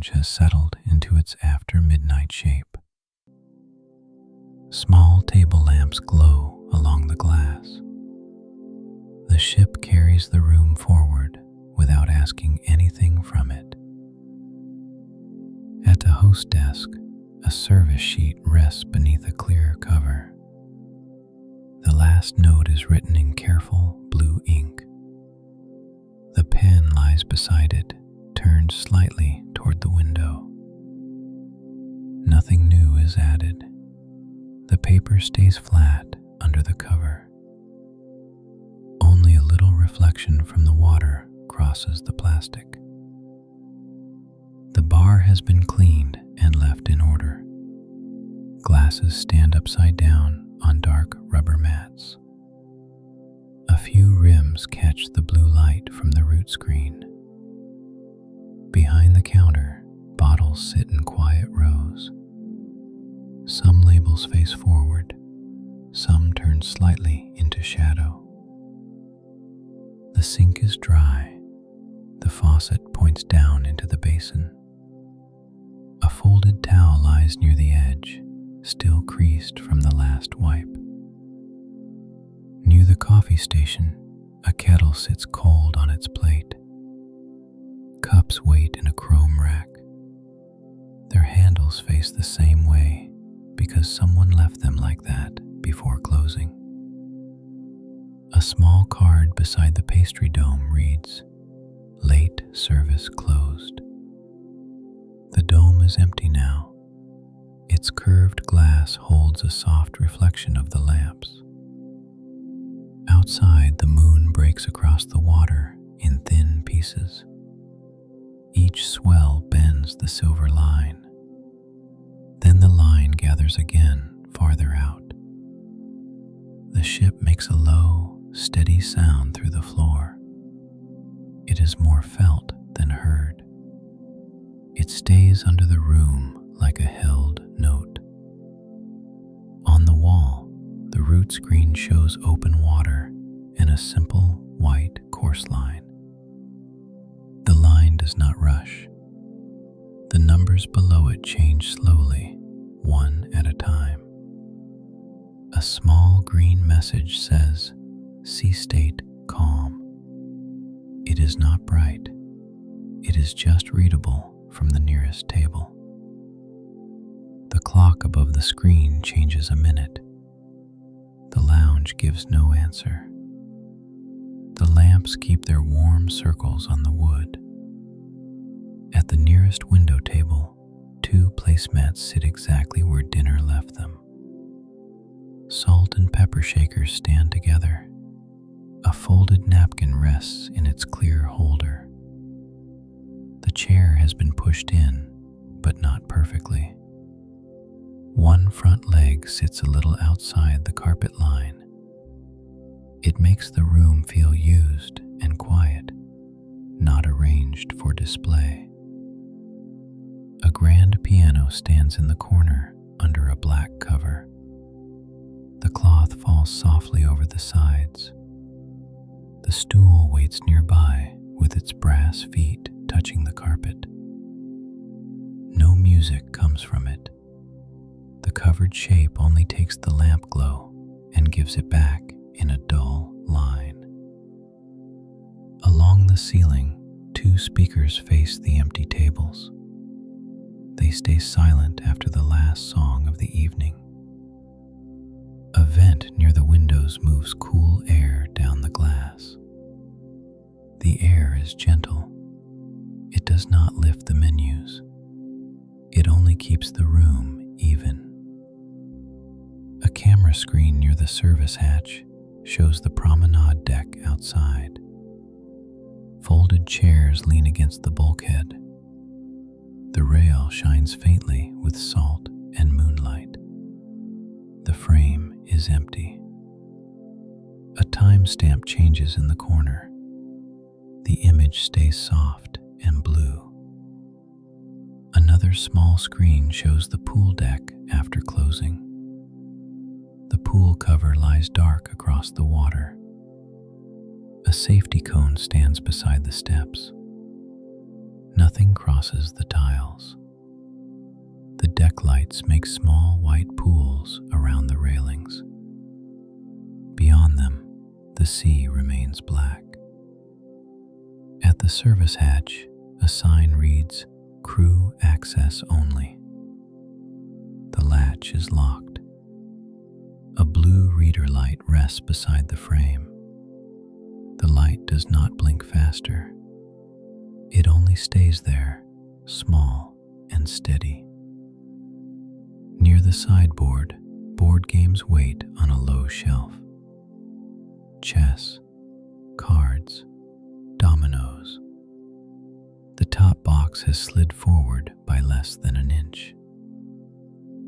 lounge has settled into its after-midnight shape. Small table lamps glow along the glass. The ship carries the room forward without asking anything from it. At the host desk, a service sheet rests beneath a clear cover. The last note is written in careful blue ink. The pen lies beside it, turned slightly toward the window. Nothing new is added. The paper stays flat under the cover. Only a little reflection from the water crosses the plastic. The bar has been cleaned and left in order. Glasses stand upside down on dark rubber mats. A few rims catch the blue light from the root screen. Behind the counter, bottles sit in quiet rows. Some labels face forward, some turn slightly into shadow. The sink is dry. The faucet points down into the basin. A folded towel lies near the edge, still creased from the last wipe. Near the coffee station, a kettle sits cold on its plate. Cups wait in a chrome rack. Their handles face the same way because someone left them like that before closing. A small card beside the pastry dome reads, "Late service closed." The dome is empty now. Its curved glass holds a soft reflection of the lamps. Outside, the moon breaks across the water in thin pieces. Each swell bends the silver line. Then the line gathers again farther out. The ship makes a low, steady sound through the floor. It is more felt than heard. It stays under the room like a held note. On the wall, the root screen shows open water and a simple white course line. The line does not rush. The numbers below it change slowly, one at a time. A small green message says, "Sea state calm." It is not bright. It is just readable from the nearest table. The clock above the screen changes a minute. The lounge gives no answer. The lamps keep their warm circles on the wood. At the nearest window table, two placemats sit exactly where dinner left them. Salt and pepper shakers stand together. A folded napkin rests in its clear holder. The chair has been pushed in, but not perfectly. One front leg sits a little outside the carpet line. It makes the room feel used and quiet, not arranged for display. A grand piano stands in the corner under a black cover. The cloth falls softly over the sides. The stool waits nearby with its brass feet touching the carpet. No music comes from it. The covered shape only takes the lamp glow and gives it back in a dull line. Along the ceiling, two speakers face the empty tables. They stay silent after the last song of the evening. A vent near the windows moves cool air down the glass. The air is gentle. It does not lift the menus. It only keeps the room even. A camera screen near the service hatch shows the promenade deck outside. Folded chairs lean against the bulkhead. The rail shines faintly with salt and moonlight. The frame is empty. A timestamp changes in the corner. The image stays soft and blue. Another small screen shows the pool deck after closing. The pool cover lies dark across the water. A safety cone stands beside the steps. Nothing Nothing crosses the tiles. The deck lights make small white pools around the railings. Beyond them, the sea remains black. At the service hatch, a sign reads, "Crew access only." The latch is locked. A blue reader light rests beside the frame. The light does not blink faster. It only stays there, small and steady. Near the sideboard, board games wait on a low shelf. Chess, cards, dominoes. The top box has slid forward by less than an inch.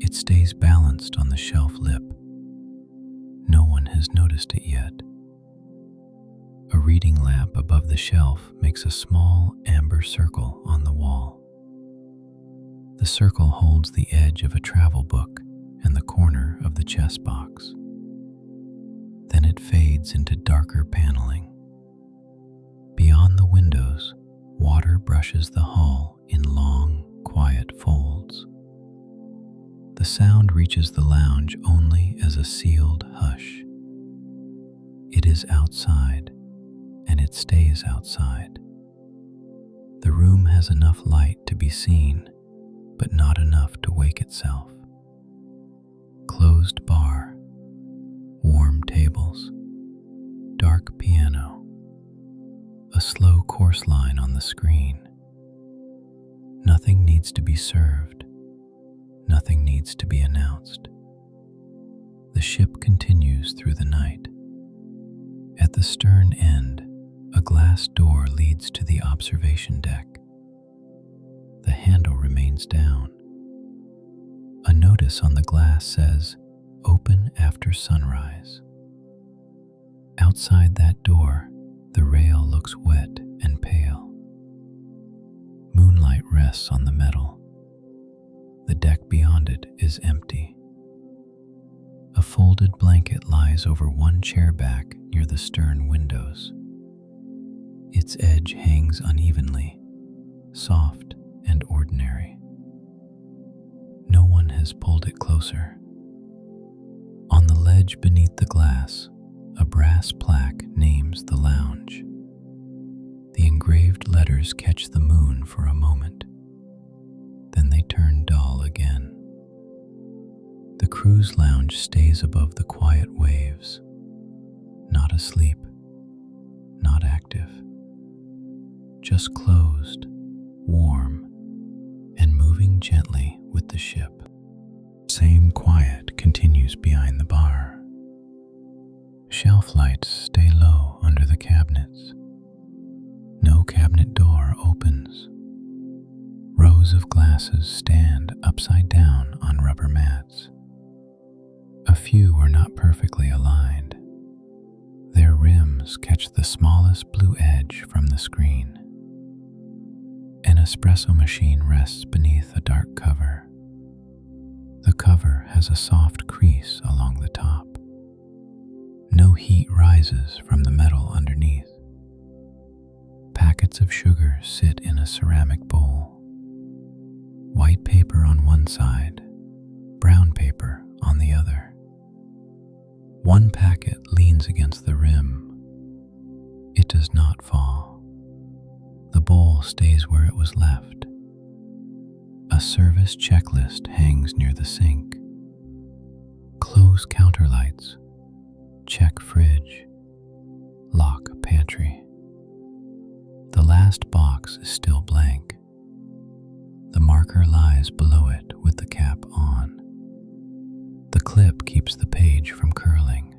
It stays balanced on the shelf lip. No one has noticed it yet. A reading lamp above the shelf makes a small amber circle on the wall. The circle holds the edge of a travel book and the corner of the chess box. Then it fades into darker paneling. Beyond the windows, water brushes the hull in long, quiet folds. The sound reaches the lounge only as a sealed hush. It is outside, and it stays outside. The room has enough light to be seen, but not enough to wake itself. Closed bar, warm tables, dark piano, a slow course line on the screen. Nothing needs to be served. Nothing needs to be announced. The ship continues through the night. At the stern end, a glass door leads to the observation deck. The handle remains down. A notice on the glass says, "Open after sunrise." Outside that door, the rail looks wet and pale. Moonlight rests on the metal. The deck beyond it is empty. A folded blanket lies over one chair back near the stern windows. Its edge hangs unevenly, soft and ordinary. No one has pulled it closer. On the ledge beneath the glass, a brass plaque names the lounge. The engraved letters catch the moon for a moment. Then they turn dull again. The cruise lounge stays above the quiet waves, not asleep, not active, just closed, warm, and moving gently with the ship. Same quiet continues behind the bar. Shelf lights stay low under the cabinets. No cabinet door opens. Rows of glasses stand upside down on rubber mats. A few are not perfectly aligned. Their rims catch the smallest blue edge from the screen. An espresso machine rests beneath a dark cover. The cover has a soft crease along the top. No heat rises from the metal underneath. Packets of sugar sit in a ceramic bowl. White paper on one side, brown paper on the other. One packet leans against the rim. It does not fall. The bowl stays where it was left. A service checklist hangs near the sink. Close counter lights. Check fridge. Lock pantry. The last box is still blank. The marker lies below it with the cap on. The clip keeps the page from curling.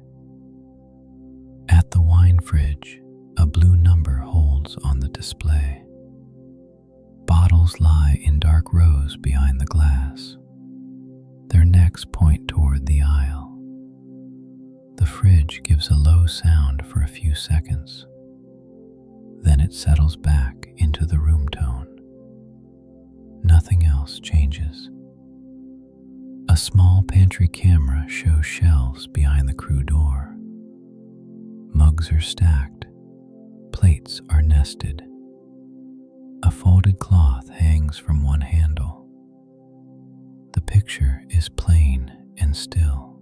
At the wine fridge, a blue number holds on the display. Bottles lie in dark rows behind the glass. Their necks point toward the aisle. The fridge gives a low sound for a few seconds. Then it settles back into the room tone. Nothing else changes. A small pantry camera shows shelves behind the crew door. Mugs are stacked. Plates are nested. A folded cloth hangs from one handle. The picture is plain and still.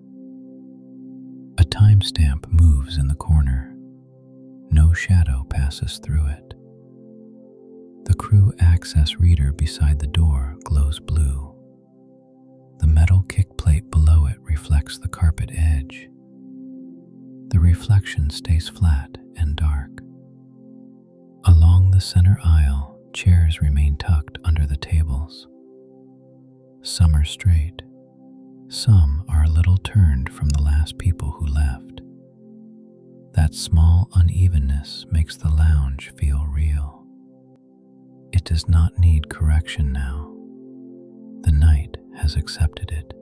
A timestamp moves in the corner. No shadow passes through it. The crew access reader beside the door glows blue. The metal kickplate below it reflects the carpet edge. The reflection stays flat and dark. Along the center aisle, chairs remain tucked under the tables. Some are straight. Some are a little turned from the last people who left. That small unevenness makes the lounge feel real. It does not need correction now. The night has accepted it.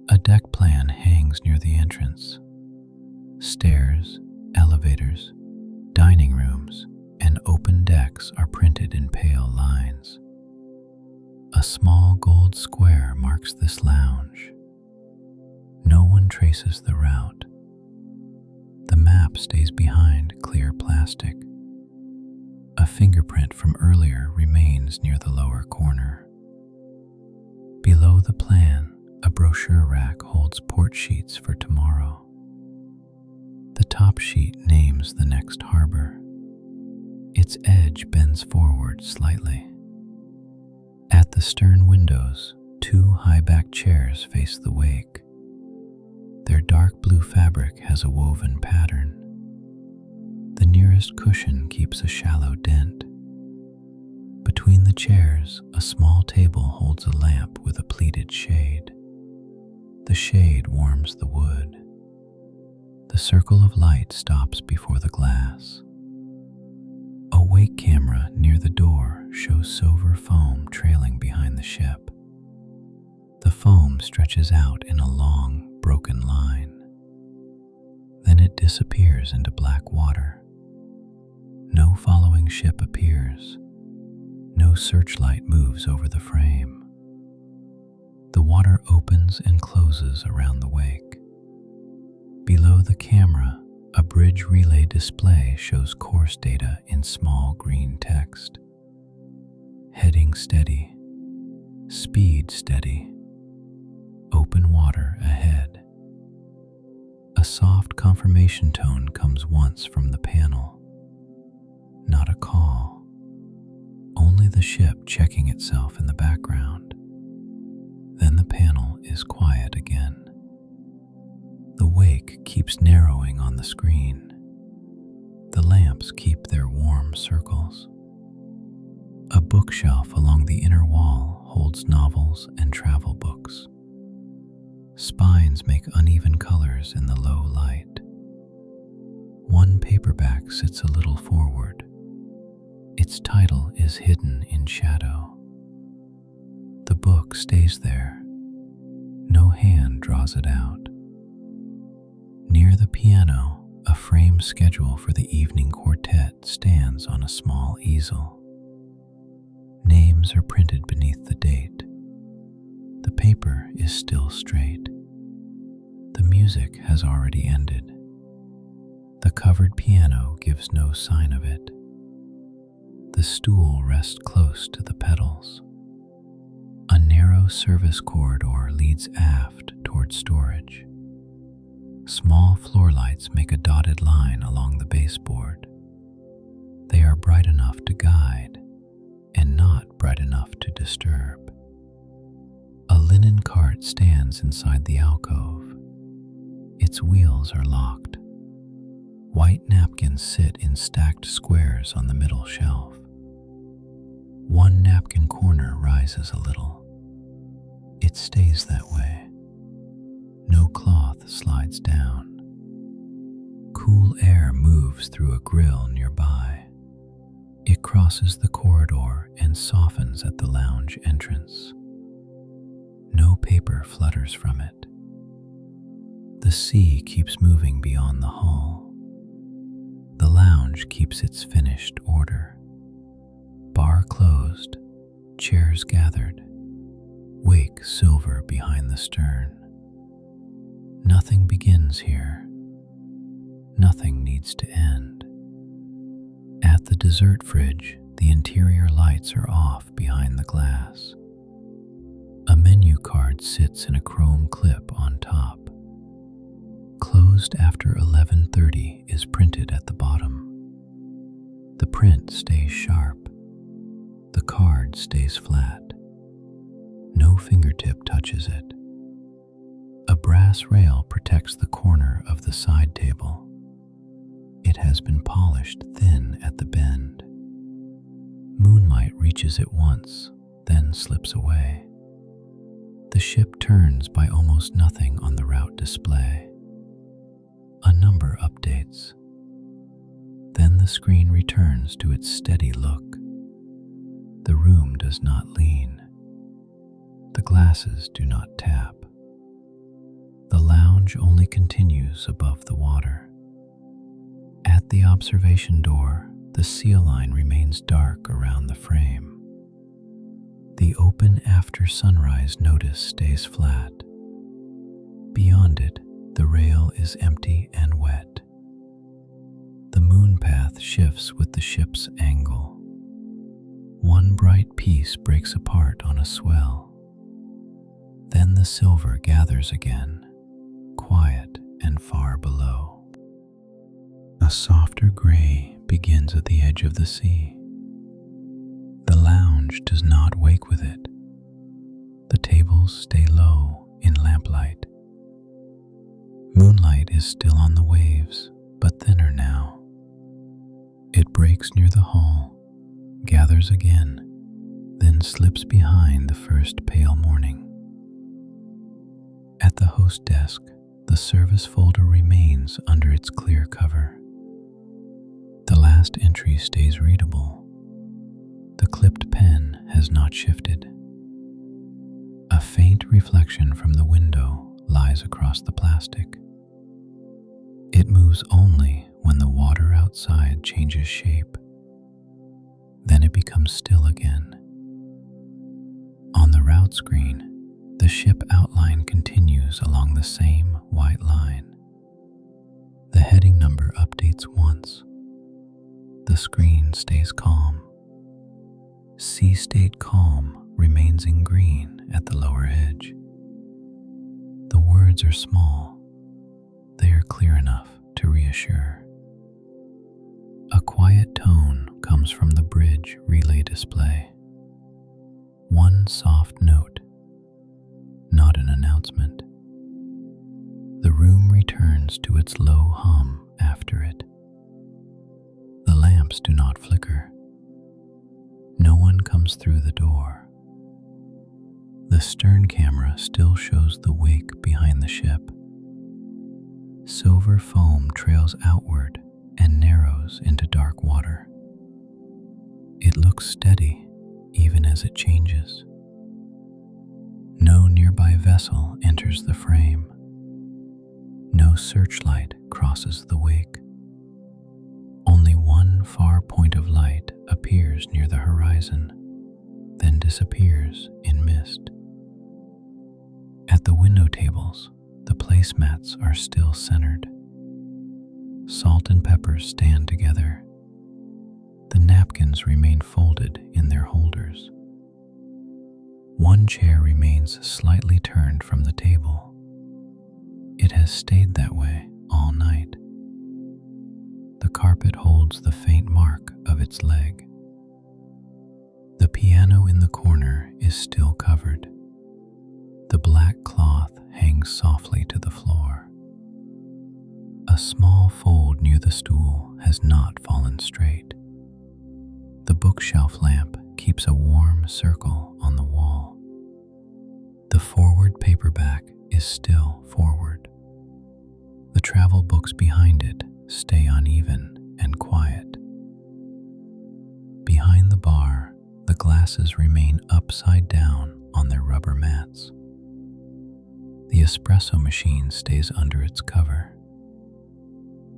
A deck plan hangs near the entrance. Stairs, elevators, dining rooms, and open decks are printed in pale lines. A small gold square marks this lounge. No one traces the route. The map stays behind clear plastic. A fingerprint from earlier remains near the lower corner. Below the plan, a brochure rack holds port sheets for tomorrow. The top sheet names the next harbor. Its edge bends forward slightly. At the stern windows, two high-backed chairs face the wake. Their dark blue fabric has a woven pattern. The nearest cushion keeps a shallow dent. Between the chairs, a small table holds a lamp with a pleated shade. The shade warms the wood. The circle of light stops before the glass. A wake camera near the door shows silver foam trailing behind the ship. The foam stretches out in a long, broken line. Then it disappears into black water. No following ship appears. No searchlight moves over the frame. The water opens and closes around the wake. Below the camera, a bridge relay display shows course data in small green text. Heading steady. Speed steady. Open water ahead. A soft confirmation tone comes once from the panel. Not a call. Only the ship checking itself in the background. Then the panel is quiet again. The wake keeps narrowing on the screen. The lamps keep their warm circles. A bookshelf along the inner wall holds novels and travel books. Spines make uneven colors in the low light. One paperback sits a little forward. Its title is hidden in shadow. The book stays there. No hand draws it out. Near the piano, a framed schedule for the evening quartet stands on a small easel. Names are printed beneath the date. The paper is still straight. The music has already ended. The covered piano gives no sign of it. The stool rests close to the pedals. A narrow service corridor leads aft toward storage. Small floor lights make a dotted line along the baseboard. They are bright enough to guide and not bright enough to disturb. A linen cart stands inside the alcove. Its wheels are locked. White napkins sit in stacked squares on the middle shelf. One napkin corner rises a little. It stays that way. No cloth slides down. Cool air moves through a grill nearby. It crosses the corridor and softens at the lounge entrance. No paper flutters from it. The sea keeps moving beyond the hull. The lounge keeps its finished order. Bar closed, chairs gathered, wake silver behind the stern. Nothing begins here. Nothing needs to end. At the dessert fridge, The interior lights are off behind the glass. A menu card sits in a chrome clip on top. Closed after 11:30 is printed at the bottom. The print stays sharp. The card stays flat. No fingertip touches it. A brass rail protects the corner of the side table. It has been polished thin at the bend. Moonlight reaches it once, then slips away. The ship turns by almost nothing on the route display. A number updates. Then the screen returns to its steady look. The room does not lean. The glasses do not tap. The lounge only continues above the water. At the observation door, the seal line remains dark around the frame. The open after sunrise notice stays flat. Beyond it, the rail is empty and wet. The moon path shifts with the ship's angle. One bright piece breaks apart on a swell. Then the silver gathers again, quiet and far below. A softer gray begins at the edge of the sea. The lounge does not wake with it. The tables stay low in lamplight. Moonlight is still on the waves, but thinner now. It breaks near the hull, gathers again, then slips behind the first pale morning. At the host desk, the service folder remains under its clear cover. The last entry stays readable. The clipped pen has not shifted. A faint reflection from the window lies across the plastic. It moves only when the water outside changes shape. Then it becomes still again. On the route screen, the ship outline continues along the same white line. The heading number updates once. The screen stays calm. Sea state calm remains in green at the lower edge. The words are small. They are clear enough to reassure. A quiet tone comes from the bridge relay display. One soft note, not an announcement. The room returns to its low hum after it. The lamps do not flicker. No one comes through the door. The stern camera still shows the wake behind the ship. Silver foam trails outward and narrows into dark water. It looks steady even as it changes. No nearby vessel enters the frame. No searchlight crosses the wake. Only one far point of light appears near the horizon, then disappears in mist. At the window tables, the placemats are still centered. Salt and pepper stand together. The napkins remain folded in their holders. One chair remains slightly turned from the table. It has stayed that way all night. The carpet holds the faint mark of its leg. The piano in the corner is still covered. The black cloth hangs softly to the floor. A small fold near the stool has not fallen straight. The bookshelf lamp keeps a warm circle on the wall. The forward paperback is still forward. The travel books behind it stay uneven and quiet. Behind the bar, the glasses remain upside down on their rubber mats. The espresso machine stays under its cover.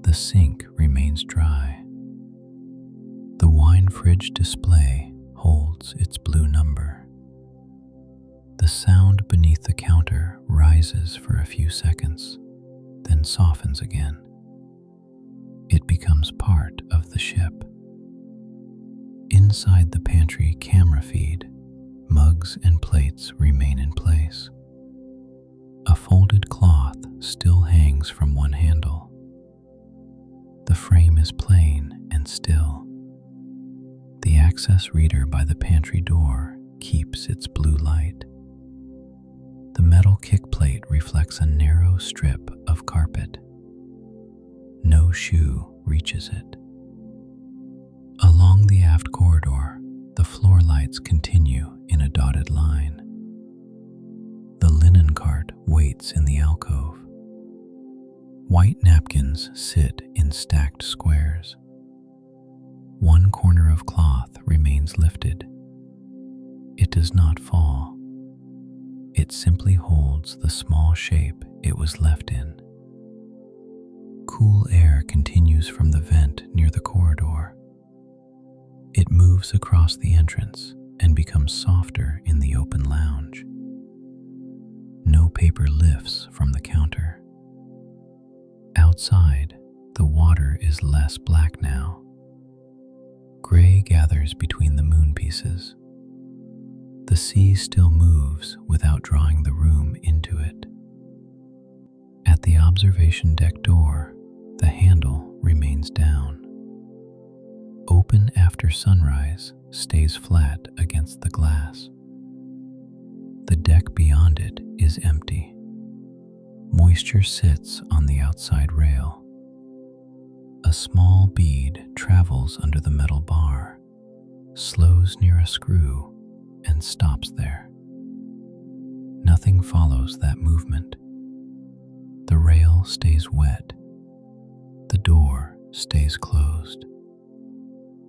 The sink remains dry. The wine fridge display holds its blue number. The sound beneath the counter rises for a few seconds, then softens again. It becomes part of the ship. Inside the pantry camera feed, mugs and plates remain in place. A folded cloth still hangs from one handle. The frame is plain and still. The access reader by the pantry door keeps its blue light. The metal kickplate reflects a narrow strip of carpet. No shoe reaches it. Along the aft corridor, the floor lights continue in a dotted line. The linen cart waits in the alcove. White napkins sit in stacked squares. One corner of cloth remains lifted. It does not fall. It simply holds the small shape it was left in. Cool air continues from the vent near the corridor. It moves across the entrance and becomes softer in the open lounge. No paper lifts from the counter. Outside, the water is less black now. Gray gathers between the moon pieces. The sea still moves without drawing the room into it. At the observation deck door, the handle remains down. Open after sunrise stays flat against the glass. The deck beyond it is empty. Moisture sits on the outside rail. A small bead travels under the metal bar, slows near a screw, and stops there. Nothing follows that movement. The rail stays wet. The door stays closed.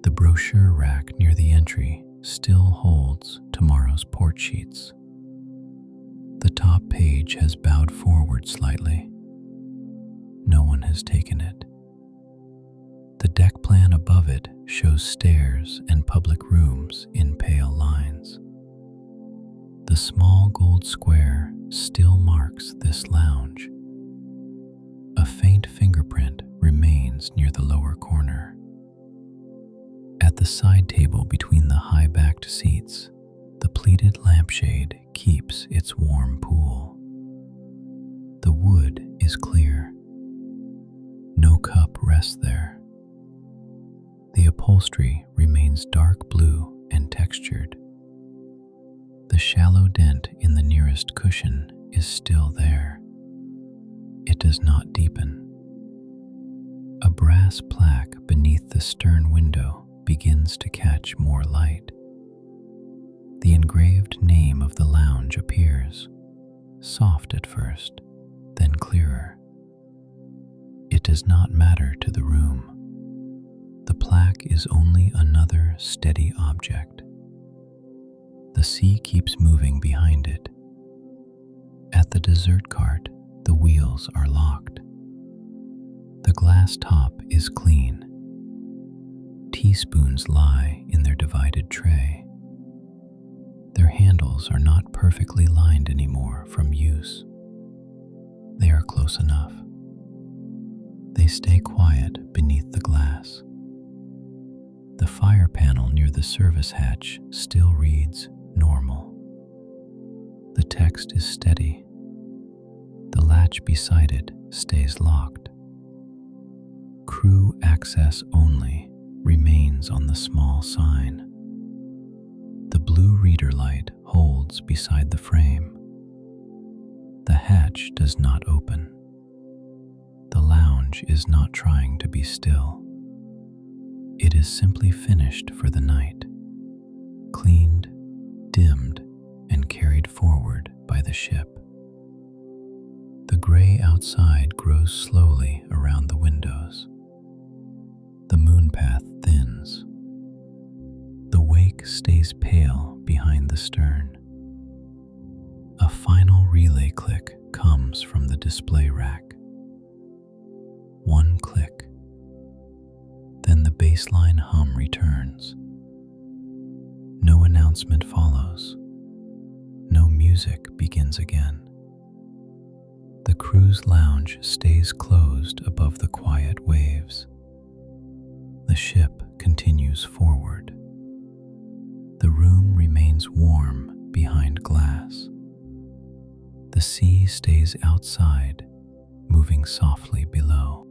The brochure rack near the entry still holds tomorrow's port sheets. The top page has bowed forward slightly. No one has taken it. The deck plan above it shows stairs and public rooms in pale lines. The small gold square still marks this lounge. A faint fingerprint remains near the lower corner. At the side table between the high-backed seats, the pleated lampshade keeps its warm pool. The wood is clear. No cup rests there. The upholstery remains dark blue and textured. The shallow dent in the nearest cushion is still there. It does not deepen. A brass plaque beneath the stern window begins to catch more light. The engraved name of the lounge appears, soft at first, then clearer. It does not matter to the room. The plaque is only another steady object. The sea keeps moving behind it. At the dessert cart, the wheels are locked. The glass top is clean. Teaspoons lie in their divided tray. Their handles are not perfectly lined anymore from use. They are close enough. They stay quiet beneath the glass. The fire panel near the service hatch still reads normal. The text is steady. The latch beside it stays locked. Crew access only remains on the small sign. The blue reader light holds beside the frame. The hatch does not open. The lounge is not trying to be still. It is simply finished for the night, cleaned, dimmed, and carried forward by the ship. The gray outside grows slowly around the windows. The moon path thins. The wake stays pale behind the stern. A final relay click comes from the display rack. One click. Then the baseline hum returns. No announcement follows. No music begins again. The crew's lounge stays closed above the quiet waves. The ship continues forward. remains warm behind glass. The sea stays outside, moving softly below.